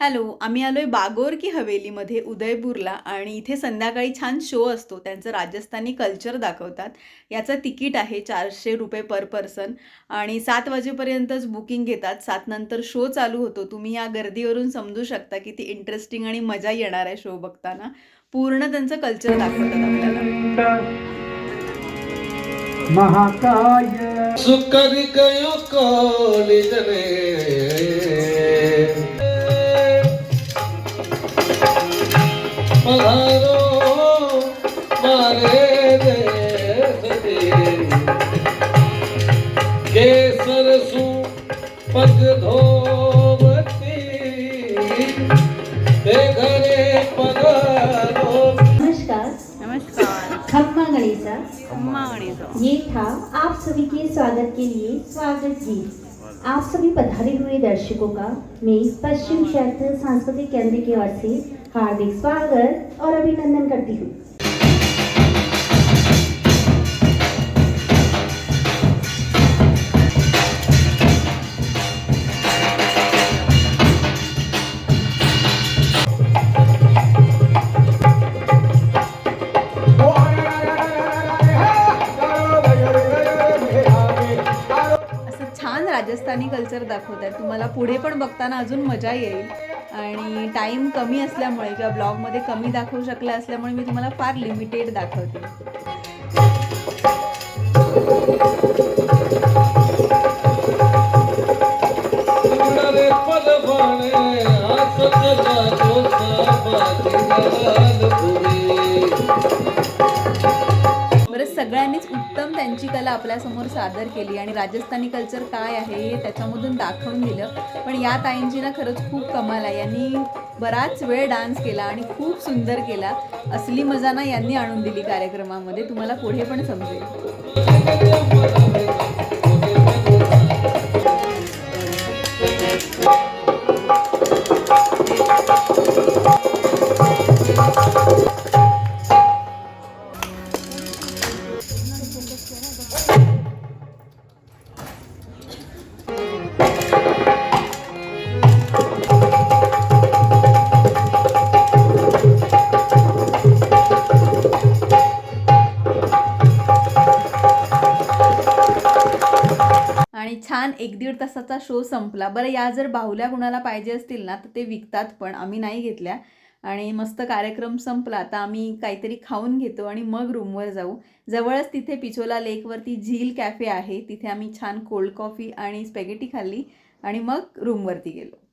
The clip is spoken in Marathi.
हॅलो, आम्ही आलोय बागोर की हवेलीमध्ये उदयपूरला आणि इथे संध्याकाळी छान शो असतो. त्यांचं राजस्थानी कल्चर दाखवतात. याचं तिकीट आहे ₹400 पर पर्सन आणि 7 वाजेपर्यंतच बुकिंग घेतात. 7 नंतर शो चालू होतो. तुम्ही या गर्दीवरून समजू शकता किती इंटरेस्टिंग आणि मजा येणार आहे शो बघताना. पूर्ण त्यांचं कल्चर दाखवतात आपल्याला. महाकाय सुकरी कयो कॉलेज रे पधारो मारे देश केसर सु पग धोवती ते घरे पधारो। नमस्कार। नमस्कार। खम्मा गणेशा। खम्मा गणेशा। ये था आप सभी के स्वागत के लिए स्वागत गीत। आप सभी पधारे हुए दर्शकों का मैं पश्चिम क्षेत्र सांस्कृतिक केंद्र की ओर से हार्दिक स्वागत और अभिनंदन करती हूँ। छान राजस्थानी कल्चर दाखवतात. तुम्हाला पुढे पण बघताना अजून मजा येईल आणि टाईम कमी असल्यामुळे किंवा ब्लॉगमध्ये कमी दाखवू शकले असल्यामुळे मी तुम्हाला फार लिमिटेड दाखवते. सगळ्यांनीच उत्तम त्यांची कला आपल्यासमोर सादर केली आणि राजस्थानी कल्चर काय आहे हे त्याच्यामधून दाखवून दिलं. पण या ताईंची ना खरंच खूप कमाल आहे. यांनी बराच वेळ डान्स केला आणि खूप सुंदर केला. असली मजा ना यांनी आणून दिली कार्यक्रमामध्ये. तुम्हाला पुढे पण समजेल. आणि छान 1-1.5 तासाचा शो संपला. बरं, या जर बाहुल्या कुणाला पाहिजे असतील ना तर ते विकतात, पण आम्ही नाही घेतल्या. आणि मस्त कार्यक्रम संपला. आता आम्ही काहीतरी खाऊन घेतो आणि मग रूमवर जाऊ. जवळच तिथे पिचोला लेकवरती झील कॅफे आहे. तिथे आम्ही छान कोल्ड कॉफी आणि स्पॅगेटी खाल्ली आणि मग रूमवरती गेलो.